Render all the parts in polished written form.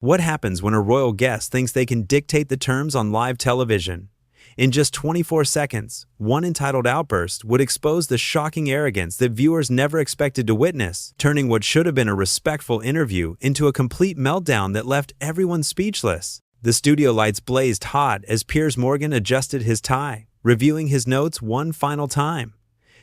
What happens when a royal guest thinks they can dictate the terms on live television? In just 24 seconds, one entitled outburst would expose the shocking arrogance that viewers never expected to witness, turning what should have been a respectful interview into a complete meltdown that left everyone speechless. The studio lights blazed hot as Piers Morgan adjusted his tie, reviewing his notes one final time.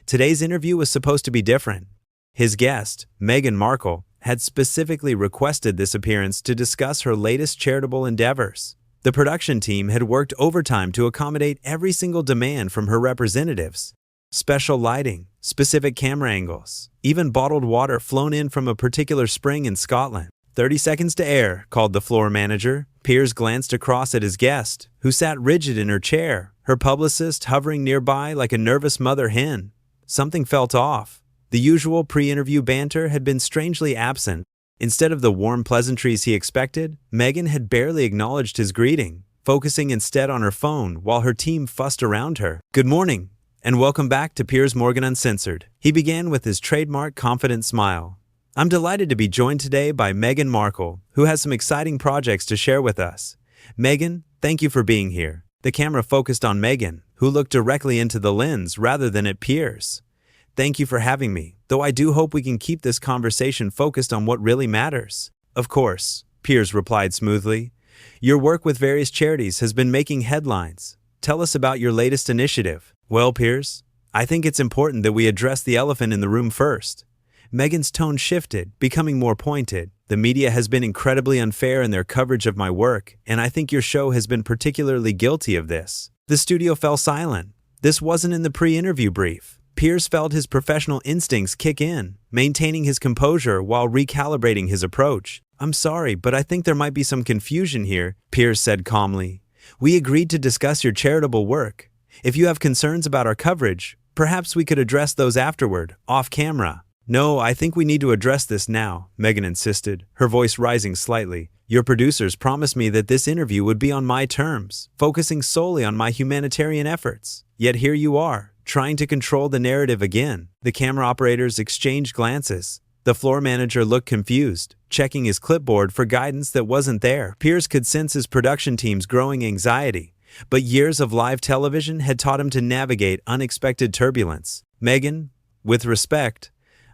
Today's interview was supposed to be different. His guest, Meghan Markle, had specifically requested this appearance to discuss her latest charitable endeavors. The production team had worked overtime to accommodate every single demand from her representatives. Special lighting, specific camera angles, even bottled water flown in from a particular spring in Scotland. 30 seconds to air, called the floor manager. Piers glanced across at his guest, who sat rigid in her chair, her publicist hovering nearby like a nervous mother hen. Something felt off. The usual pre-interview banter had been strangely absent. Instead of the warm pleasantries he expected, Meghan had barely acknowledged his greeting, focusing instead on her phone while her team fussed around her. "Good morning, and welcome back to Piers Morgan Uncensored." He began with his trademark confident smile. "I'm delighted to be joined today by Meghan Markle, who has some exciting projects to share with us. Meghan, thank you for being here." The camera focused on Meghan, who looked directly into the lens rather than at Piers. "Thank you for having me, though I do hope we can keep this conversation focused on what really matters." "Of course," Piers replied smoothly. "Your work with various charities has been making headlines. Tell us about your latest initiative." "Well, Piers, I think it's important that we address the elephant in the room first." Meghan's tone shifted, becoming more pointed. "The media has been incredibly unfair in their coverage of my work, and I think your show has been particularly guilty of this." The studio fell silent. This wasn't in the pre-interview brief. Piers felt his professional instincts kick in, maintaining his composure while recalibrating his approach. "I'm sorry, but I think there might be some confusion here," Piers said calmly. "We agreed to discuss your charitable work. If you have concerns about our coverage, perhaps we could address those afterward, off camera." "No, I think we need to address this now," Meghan insisted, her voice rising slightly. "Your producers promised me that this interview would be on my terms, focusing solely on my humanitarian efforts. Yet here you are, trying to control the narrative again." The camera operators exchanged glances. The floor manager looked confused, checking his clipboard for guidance that wasn't there. Piers could sense his production team's growing anxiety, but years of live television had taught him to navigate unexpected turbulence. "Meghan, with respect,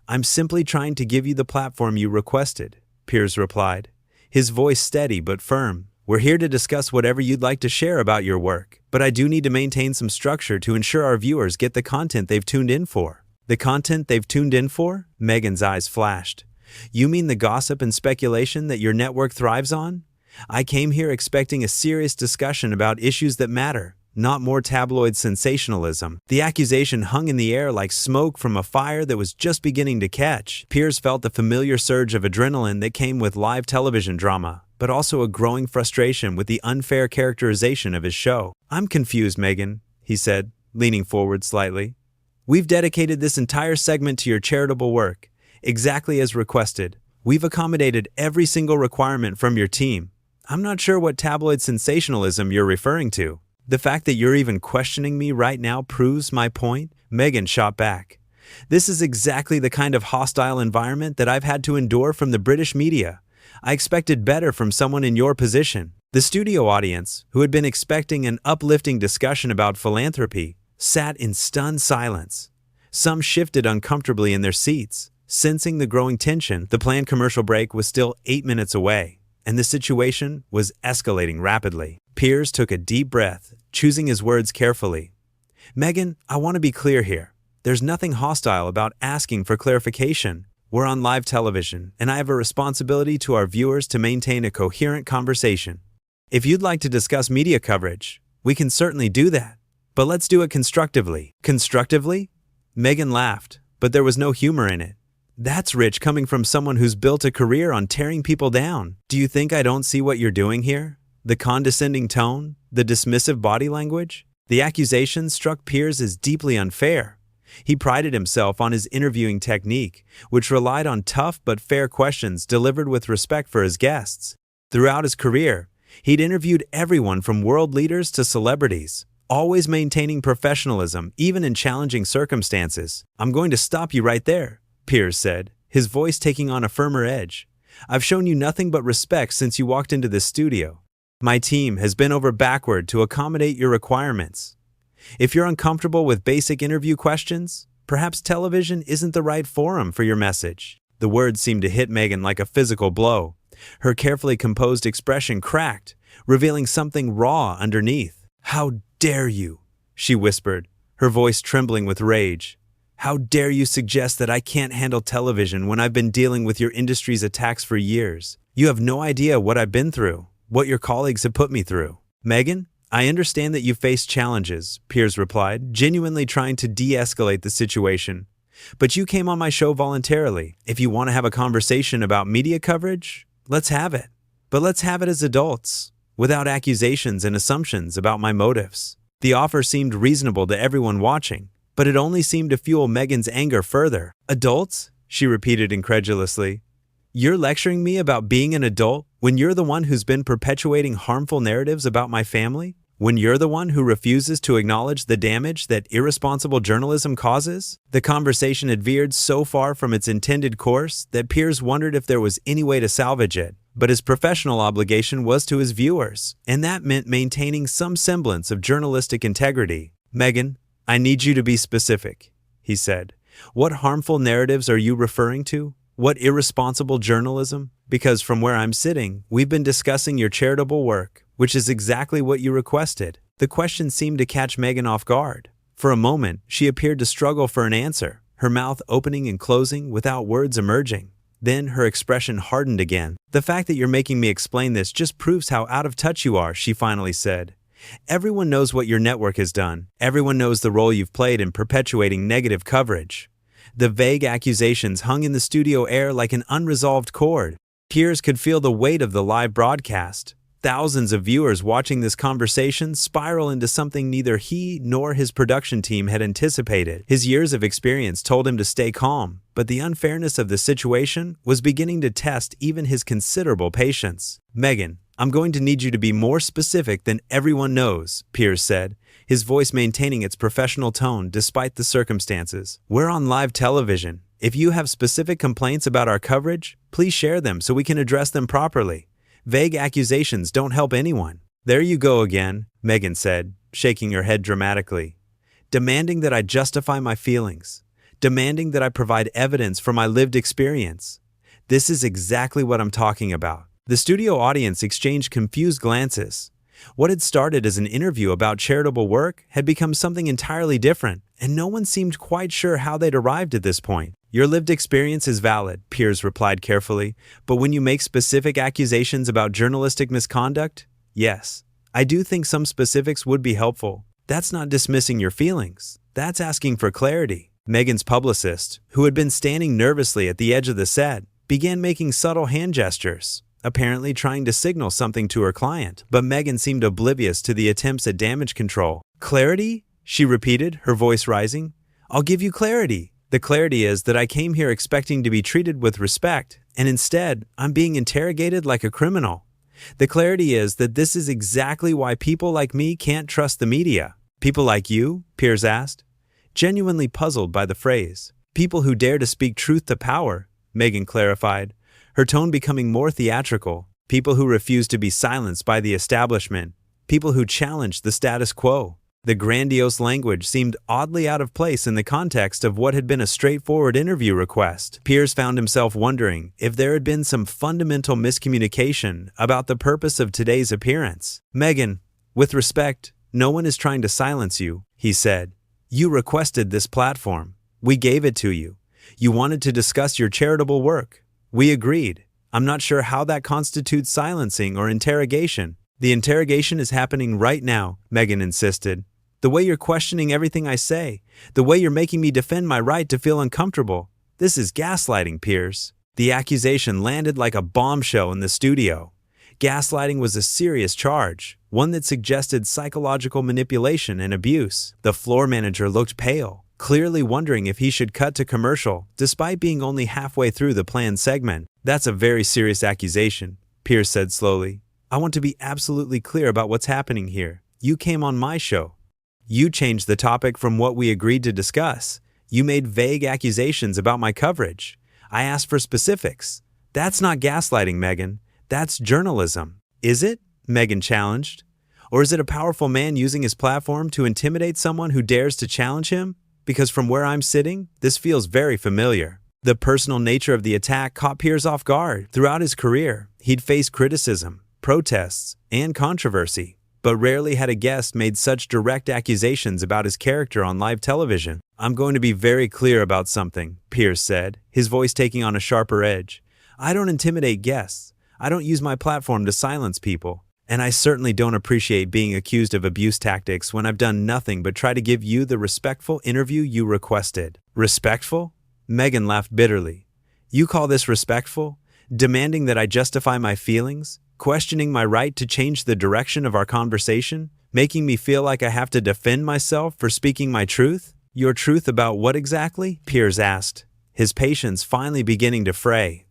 I'm simply trying to give you the platform you requested," Piers replied, his voice steady but firm. "We're here to discuss whatever you'd like to share about your work, but I do need to maintain some structure to ensure our viewers get the content they've tuned in for." "The content they've tuned in for?" Meghan's eyes flashed. "You mean the gossip and speculation that your network thrives on? I came here expecting a serious discussion about issues that matter, not more tabloid sensationalism." The accusation hung in the air like smoke from a fire that was just beginning to catch. Piers felt the familiar surge of adrenaline that came with live television drama, but also a growing frustration with the unfair characterization of his show. "I'm confused, Meghan," he said, leaning forward slightly. "We've dedicated this entire segment to your charitable work, exactly as requested. We've accommodated every single requirement from your team. I'm not sure what tabloid sensationalism you're referring to." "The fact that you're even questioning me right now proves my point," Meghan shot back. "This is exactly the kind of hostile environment that I've had to endure from the British media. I expected better from someone in your position." The studio audience, who had been expecting an uplifting discussion about philanthropy, sat in stunned silence. Some shifted uncomfortably in their seats, sensing the growing tension. The planned commercial break was still 8 minutes away, and the situation was escalating rapidly. Piers took a deep breath, choosing his words carefully. "Meghan, I want to be clear here. There's nothing hostile about asking for clarification. We're on live television, and I have a responsibility to our viewers to maintain a coherent conversation. If you'd like to discuss media coverage, we can certainly do that. But let's do it constructively." "Constructively?" Meghan laughed, but there was no humor in it. "That's rich coming from someone who's built a career on tearing people down. Do you think I don't see what you're doing here? The condescending tone, the dismissive body language?" The accusation struck Piers as deeply unfair. He prided himself on his interviewing technique, which relied on tough but fair questions delivered with respect for his guests. Throughout his career, he'd interviewed everyone from world leaders to celebrities, always maintaining professionalism even in challenging circumstances. "I'm going to stop you right there," Piers said, his voice taking on a firmer edge. I've shown you nothing but respect since you walked into this studio. My team has bent over backward to accommodate your requirements. If you're uncomfortable with basic interview questions, perhaps television isn't the right forum for your message." The words seemed to hit Meghan like a physical blow. Her carefully composed expression cracked, revealing something raw underneath. "How dare you?" she whispered, her voice trembling with rage. "How dare you suggest that I can't handle television when I've been dealing with your industry's attacks for years? You have no idea what I've been through, what your colleagues have put me through." "Meghan, I understand that you faced challenges," Piers replied, genuinely trying to de-escalate the situation. "But you came on my show voluntarily. If you want to have a conversation about media coverage, let's have it. But let's have it as adults, without accusations and assumptions about my motives." The offer seemed reasonable to everyone watching, but it only seemed to fuel Meghan's anger further. "Adults?" she repeated incredulously. "You're lecturing me about being an adult when you're the one who's been perpetuating harmful narratives about my family? When you're the one who refuses to acknowledge the damage that irresponsible journalism causes?" The conversation had veered so far from its intended course that Piers wondered if there was any way to salvage it. But his professional obligation was to his viewers, and that meant maintaining some semblance of journalistic integrity. "Meghan, I need you to be specific," he said. "What harmful narratives are you referring to? What irresponsible journalism? Because from where I'm sitting, we've been discussing your charitable work, which is exactly what you requested." The question seemed to catch Meghan off guard. For a moment, she appeared to struggle for an answer, her mouth opening and closing without words emerging. Then her expression hardened again. "The fact that you're making me explain this just proves how out of touch you are," she finally said. "Everyone knows what your network has done. Everyone knows the role you've played in perpetuating negative coverage." The vague accusations hung in the studio air like an unresolved chord. Piers could feel the weight of the live broadcast. Thousands of viewers watching this conversation spiral into something neither he nor his production team had anticipated. His years of experience told him to stay calm, but the unfairness of the situation was beginning to test even his considerable patience. "Meghan, I'm going to need you to be more specific than everyone knows," Piers said, his voice maintaining its professional tone despite the circumstances. "We're on live television. If you have specific complaints about our coverage, please share them so we can address them properly. Vague accusations don't help anyone." "There you go again," Meghan said, shaking her head dramatically. "Demanding that I justify my feelings. Demanding that I provide evidence for my lived experience. This is exactly what I'm talking about." The studio audience exchanged confused glances. What had started as an interview about charitable work had become something entirely different, and no one seemed quite sure how they'd arrived at this point. "Your lived experience is valid," Piers replied carefully, "but when you make specific accusations about journalistic misconduct, yes, I do think some specifics would be helpful. That's not dismissing your feelings. That's asking for clarity." Meghan's publicist, who had been standing nervously at the edge of the set, began making subtle hand gestures, apparently trying to signal something to her client, but Meghan seemed oblivious to the attempts at damage control. "Clarity?" she repeated, her voice rising. "I'll give you clarity. The clarity is that I came here expecting to be treated with respect, and instead, I'm being interrogated like a criminal. The clarity is that this is exactly why people like me can't trust the media." "People like you?" Piers asked, genuinely puzzled by the phrase. "People who dare to speak truth to power," Meghan clarified, her tone becoming more theatrical. "People who refuse to be silenced by the establishment. People who challenge the status quo." The grandiose language seemed oddly out of place in the context of what had been a straightforward interview request. Piers found himself wondering if there had been some fundamental miscommunication about the purpose of today's appearance. "Meghan, with respect, no one is trying to silence you," he said. "You requested this platform. We gave it to you. You wanted to discuss your charitable work. We agreed. I'm not sure how that constitutes silencing or interrogation." "The interrogation is happening right now," Meghan insisted. "The way you're questioning everything I say, the way you're making me defend my right to feel uncomfortable, this is gaslighting, Piers." The accusation landed like a bombshell in the studio. Gaslighting was a serious charge, one that suggested psychological manipulation and abuse. The floor manager looked pale, clearly wondering if he should cut to commercial, despite being only halfway through the planned segment. "That's a very serious accusation," Piers said slowly. "I want to be absolutely clear about what's happening here. You came on my show. You changed the topic from what we agreed to discuss. You made vague accusations about my coverage. I asked for specifics. That's not gaslighting, Meghan. That's journalism. Is it? Meghan challenged. Or is it a powerful man using his platform to intimidate someone who dares to challenge him? Because from where I'm sitting, this feels very familiar. The personal nature of the attack caught Piers off guard. Throughout his career, he'd faced criticism, protests, and controversy, but rarely had a guest made such direct accusations about his character on live television. "I'm going to be very clear about something," Piers said, his voice taking on a sharper edge. "I don't intimidate guests. I don't use my platform to silence people. And I certainly don't appreciate being accused of abuse tactics when I've done nothing but try to give you the respectful interview you requested." Respectful? Meghan laughed bitterly. "You call this respectful? Demanding that I justify my feelings? Questioning my right to change the direction of our conversation? Making me feel like I have to defend myself for speaking my truth?" "Your truth about what exactly?" Piers asked, his patience finally beginning to fray.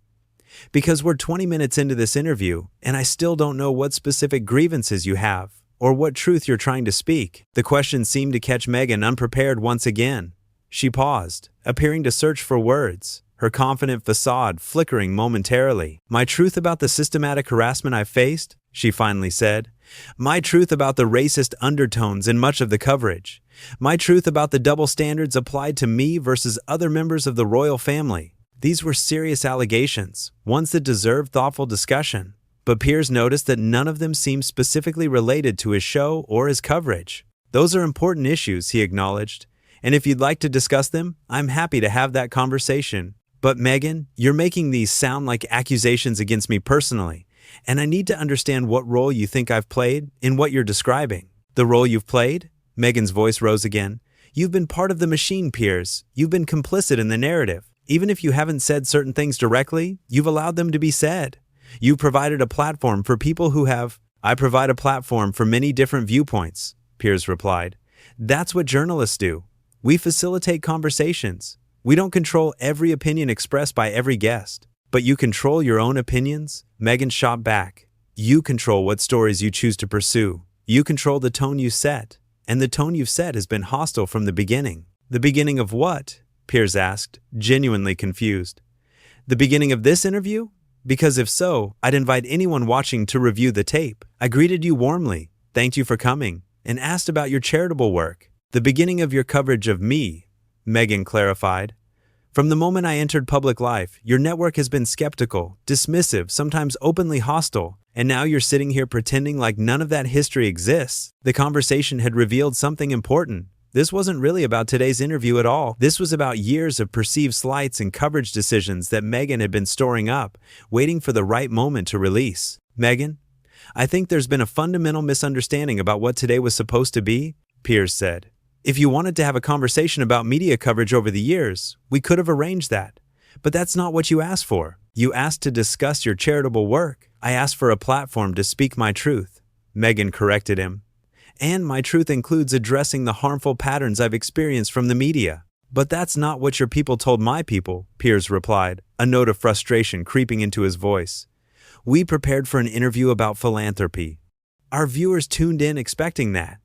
"Because we're 20 minutes into this interview, and I still don't know what specific grievances you have, or what truth you're trying to speak." The question seemed to catch Meghan unprepared once again. She paused, appearing to search for words, her confident facade flickering momentarily. "My truth about the systematic harassment I faced," she finally said. "My truth about the racist undertones in much of the coverage. My truth about the double standards applied to me versus other members of the royal family." These were serious allegations, ones that deserved thoughtful discussion. But Piers noticed that none of them seemed specifically related to his show or his coverage. "Those are important issues," he acknowledged. "And if you'd like to discuss them, I'm happy to have that conversation. But Meghan, you're making these sound like accusations against me personally, and I need to understand what role you think I've played in what you're describing." "The role you've played?" Meghan's voice rose again. "You've been part of the machine, Piers. You've been complicit in the narrative. Even if you haven't said certain things directly, you've allowed them to be said. You provided a platform for people who have—" "I provide a platform for many different viewpoints," Piers replied. "That's what journalists do. We facilitate conversations. We don't control every opinion expressed by every guest." "But you control your own opinions?" Meghan shot back. "You control what stories you choose to pursue. You control the tone you set. And the tone you've set has been hostile from the beginning." "The beginning of what?" Piers asked, genuinely confused. "The beginning of this interview? Because if so, I'd invite anyone watching to review the tape. I greeted you warmly, thanked you for coming, and asked about your charitable work." "The beginning of your coverage of me," Meghan clarified. "From the moment I entered public life, your network has been skeptical, dismissive, sometimes openly hostile, and now you're sitting here pretending like none of that history exists." The conversation had revealed something important. This wasn't really about today's interview at all. This was about years of perceived slights and coverage decisions that Meghan had been storing up, waiting for the right moment to release. "Meghan, I think there's been a fundamental misunderstanding about what today was supposed to be," Piers said. "If you wanted to have a conversation about media coverage over the years, we could have arranged that. But that's not what you asked for. You asked to discuss your charitable work." "I asked for a platform to speak my truth," Meghan corrected him. "And my truth includes addressing the harmful patterns I've experienced from the media." "But that's not what your people told my people," Piers replied, a note of frustration creeping into his voice. "We prepared for an interview about philanthropy. Our viewers tuned in expecting that.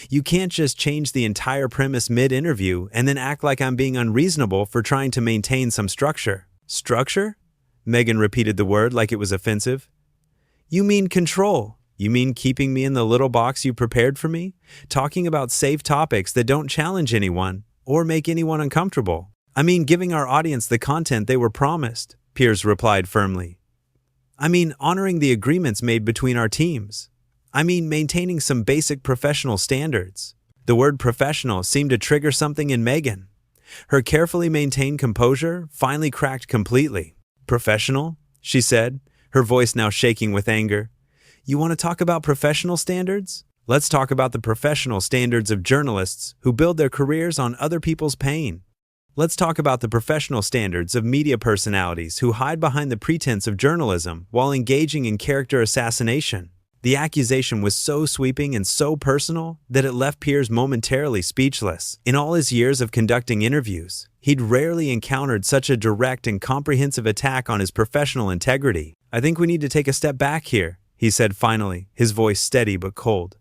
You can't just change the entire premise mid-interview and then act like I'm being unreasonable for trying to maintain some structure." "Structure?" Meghan repeated the word like it was offensive. "You mean control. You mean keeping me in the little box you prepared for me? Talking about safe topics that don't challenge anyone or make anyone uncomfortable. I mean giving our audience the content they were promised," Piers replied firmly. "I mean honoring the agreements made between our teams. I mean maintaining some basic professional standards." The word professional seemed to trigger something in Meghan. Her carefully maintained composure finally cracked completely. "Professional?" she said, her voice now shaking with anger. "You want to talk about professional standards? Let's talk about the professional standards of journalists who build their careers on other people's pain. Let's talk about the professional standards of media personalities who hide behind the pretense of journalism while engaging in character assassination." The accusation was so sweeping and so personal that it left Piers momentarily speechless. In all his years of conducting interviews, he'd rarely encountered such a direct and comprehensive attack on his professional integrity. "I think we need to take a step back here," he said finally, his voice steady but cold.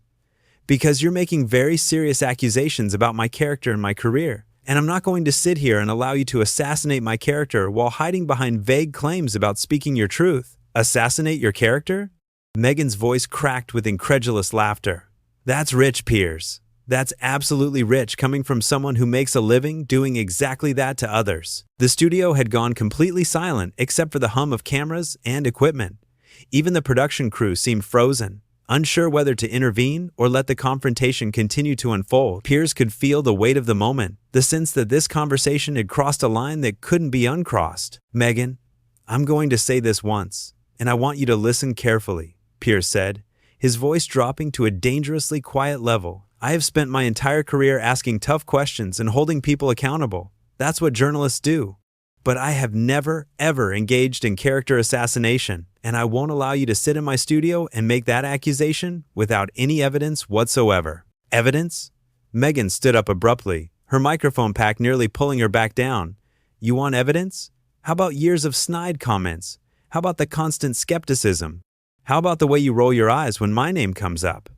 "Because you're making very serious accusations about my character and my career, And I'm not going to sit here and allow you to assassinate my character while hiding behind vague claims about speaking your truth. Assassinate your character? Meghan's voice cracked with incredulous laughter. That's rich, Piers. That's absolutely rich coming from someone who makes a living doing exactly that to others. The studio had gone completely silent except for the hum of cameras and equipment. Even the production crew seemed frozen, unsure whether to intervene or let the confrontation continue to unfold. Piers could feel the weight of the moment, the sense that this conversation had crossed a line that couldn't be uncrossed. Meghan, I'm going to say this once, and I want you to listen carefully, Piers said, his voice dropping to a dangerously quiet level. I have spent my entire career asking tough questions and holding people accountable. That's what journalists do. But I have never, ever engaged in character assassination, and I won't allow you to sit in my studio and make that accusation without any evidence whatsoever. Evidence? Meghan stood up abruptly, her microphone pack nearly pulling her back down. You want evidence? How about years of snide comments? How about the constant skepticism? How about the way you roll your eyes when my name comes up?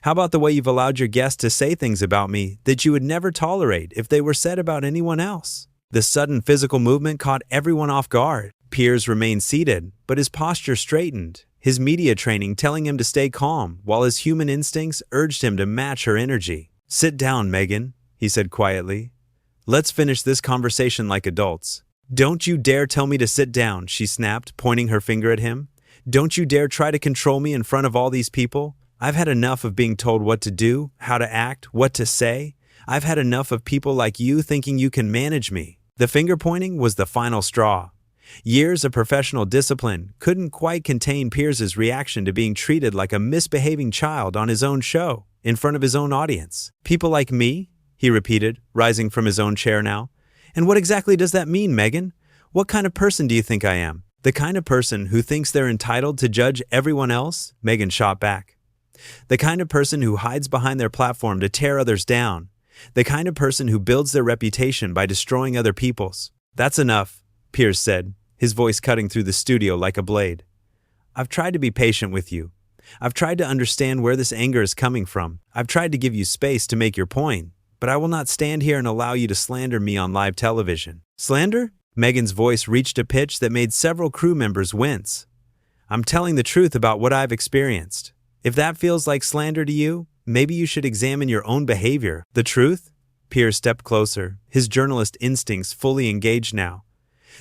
How about the way you've allowed your guests to say things about me that you would never tolerate if they were said about anyone else? The sudden physical movement caught everyone off guard. Piers remained seated, but his posture straightened, his media training telling him to stay calm, while his human instincts urged him to match her energy. Sit down, Meghan, he said quietly. Let's finish this conversation like adults. Don't you dare tell me to sit down, she snapped, pointing her finger at him. Don't you dare try to control me in front of all these people. I've had enough of being told what to do, how to act, what to say. I've had enough of people like you thinking you can manage me. The finger pointing was the final straw. Years of professional discipline couldn't quite contain Piers's reaction to being treated like a misbehaving child on his own show, in front of his own audience. People like me? He repeated, rising from his own chair now. And what exactly does that mean, Meghan? What kind of person do you think I am? The kind of person who thinks they're entitled to judge everyone else? Meghan shot back. The kind of person who hides behind their platform to tear others down. The kind of person who builds their reputation by destroying other people's. That's enough, Piers said, his voice cutting through the studio like a blade. I've tried to be patient with you. I've tried to understand where this anger is coming from. I've tried to give you space to make your point, but I will not stand here and allow you to slander me on live television. Slander? Meghan's voice reached a pitch that made several crew members wince. I'm telling the truth about what I've experienced. If that feels like slander to you, maybe you should examine your own behavior. The truth? Piers stepped closer, his journalist instincts fully engaged now.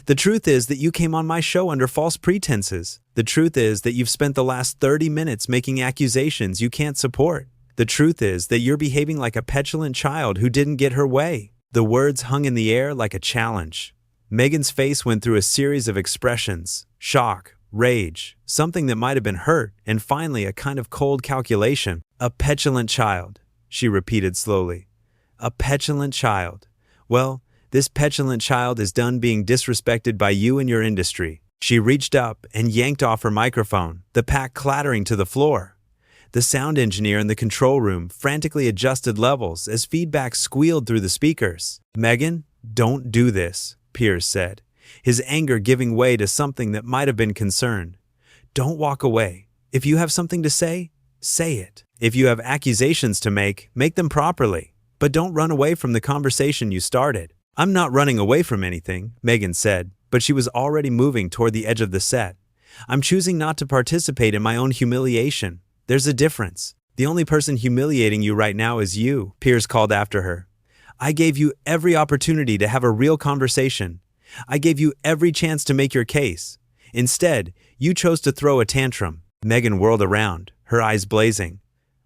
The truth is that you came on my show under false pretenses. The truth is that you've spent the last 30 minutes making accusations you can't support. The truth is that you're behaving like a petulant child who didn't get her way. The words hung in the air like a challenge. Meghan's face went through a series of expressions: shock, rage, something that might have been hurt, and finally a kind of cold calculation. A petulant child, she repeated slowly. A petulant child. Well, this petulant child is done being disrespected by you and your industry. She reached up and yanked off her microphone, the pack clattering to the floor. The sound engineer in the control room frantically adjusted levels as feedback squealed through the speakers. Meghan, don't do this, Piers said, his anger giving way to something that might have been concern. Don't walk away. If you have something to say, say it. If you have accusations to make them properly. But don't run away from the conversation you started. I'm not running away from anything, Meghan said, but she was already moving toward the edge of the set. I'm choosing not to participate in my own humiliation. There's a difference. The only person humiliating you right now is you, Piers called after her. I gave you every opportunity to have a real conversation. I gave you every chance to make your case. Instead, you chose to throw a tantrum. Meghan whirled around, her eyes blazing.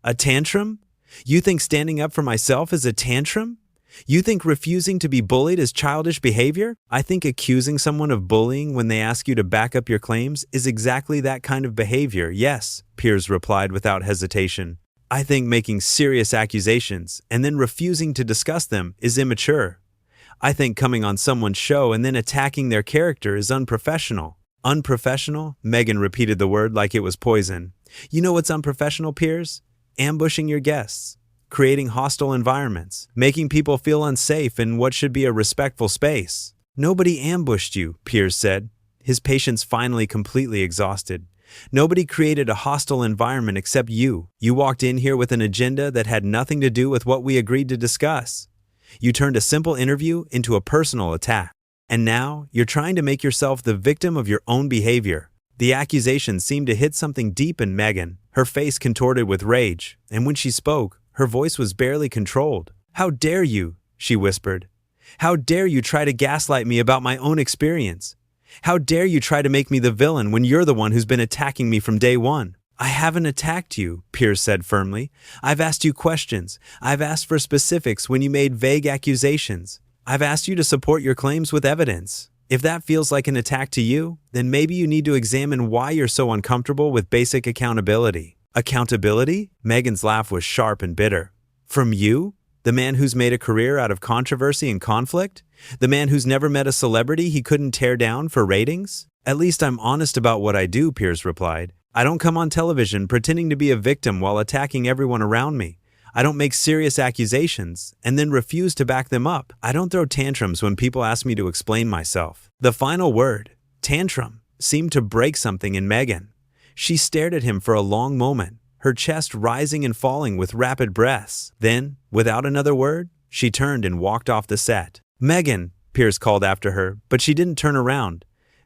A tantrum? You think standing up for myself is a tantrum? You think refusing to be bullied is childish behavior? I think accusing someone of bullying when they ask you to back up your claims is exactly that kind of behavior, yes, Piers replied without hesitation. I think making serious accusations and then refusing to discuss them is immature. I think coming on someone's show and then attacking their character is unprofessional. Unprofessional? Meghan repeated the word like it was poison. You know what's unprofessional, Piers? Ambushing your guests. Creating hostile environments, making people feel unsafe in what should be a respectful space. Nobody ambushed you, Piers said, his patience finally completely exhausted. Nobody created a hostile environment except you. You walked in here with an agenda that had nothing to do with what we agreed to discuss. You turned a simple interview into a personal attack. And now, you're trying to make yourself the victim of your own behavior. The accusation seemed to hit something deep in Meghan. Her face contorted with rage, and when she spoke, her voice was barely controlled. "How dare you?" she whispered. "How dare you try to gaslight me about my own experience? How dare you try to make me the villain when you're the one who's been attacking me from day one?" "I haven't attacked you," Piers said firmly. "I've asked you questions. I've asked for specifics when you made vague accusations. I've asked you to support your claims with evidence. If that feels like an attack to you, then maybe you need to examine why you're so uncomfortable with basic accountability." "Accountability?" Meghan's laugh was sharp and bitter. "From you? The man who's made a career out of controversy and conflict? The man who's never met a celebrity he couldn't tear down for ratings?" "At least I'm honest about what I do," Piers replied. "I don't come on television pretending to be a victim while attacking everyone around me. I don't make serious accusations and then refuse to back them up. I don't throw tantrums when people ask me to explain myself." The final word, tantrum, seemed to break something in Meghan. She stared at him for a long moment, her chest rising and falling with rapid breaths. Then, without another word, she turned and walked off the set. "Meghan," Piers called after her, but she didn't turn around.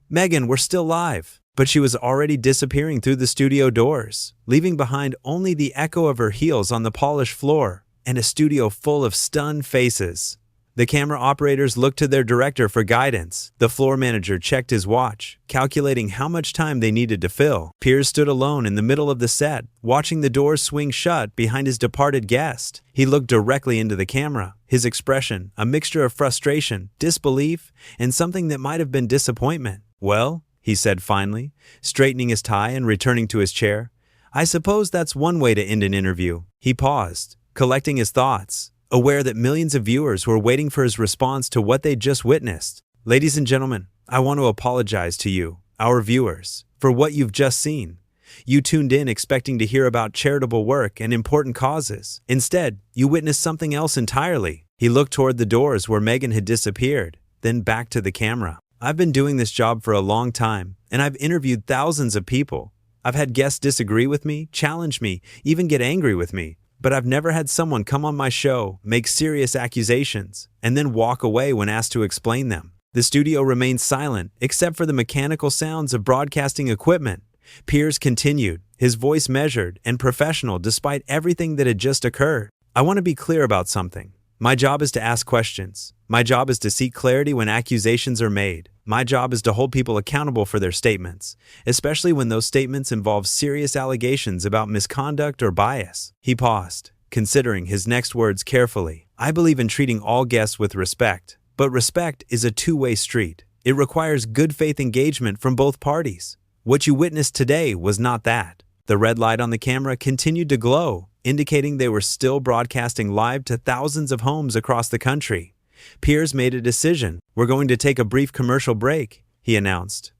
"Meghan, we're still live." But she was already disappearing through the studio doors, leaving behind only the echo of her heels on the polished floor and a studio full of stunned faces. The camera operators looked to their director for guidance. The floor manager checked his watch, calculating how much time they needed to fill. Piers stood alone in the middle of the set, watching the doors swing shut behind his departed guest. He looked directly into the camera, his expression a mixture of frustration, disbelief, and something that might have been disappointment. "Well," he said finally, straightening his tie and returning to his chair, "I suppose that's one way to end an interview." He paused, collecting his thoughts, aware that millions of viewers were waiting for his response to what they'd just witnessed. "Ladies and gentlemen, I want to apologize to you, our viewers, for what you've just seen. You tuned in expecting to hear about charitable work and important causes. Instead, you witnessed something else entirely." He looked toward the doors where Meghan had disappeared, then back to the camera. "I've been doing this job for a long time, and I've interviewed thousands of people. I've had guests disagree with me, challenge me, even get angry with me. But I've never had someone come on my show, make serious accusations, and then walk away when asked to explain them." The studio remained silent, except for the mechanical sounds of broadcasting equipment. Piers continued, his voice measured and professional despite everything that had just occurred. "I want to be clear about something. My job is to ask questions. My job is to seek clarity when accusations are made. My job is to hold people accountable for their statements, especially when those statements involve serious allegations about misconduct or bias." He paused, considering his next words carefully. "I believe in treating all guests with respect, but respect is a two-way street. It requires good faith engagement from both parties. What you witnessed today was not that." The red light on the camera continued to glow, indicating they were still broadcasting live to thousands of homes across the country. Piers made a decision. "We're going to take a brief commercial break," he announced.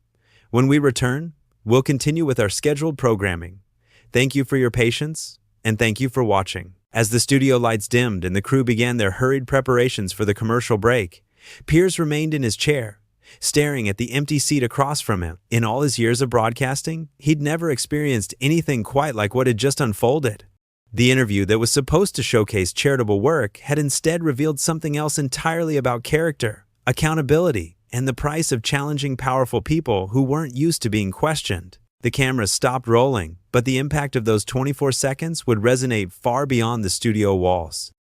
"When we return, we'll continue with our scheduled programming. Thank you for your patience, and thank you for watching." As the studio lights dimmed and the crew began their hurried preparations for the commercial break, Piers remained in his chair, staring at the empty seat across from him. In all his years of broadcasting, he'd never experienced anything quite like what had just unfolded. The interview that was supposed to showcase charitable work had instead revealed something else entirely about character, accountability, and the price of challenging powerful people who weren't used to being questioned. The cameras stopped rolling, but the impact of those 24 seconds would resonate far beyond the studio walls.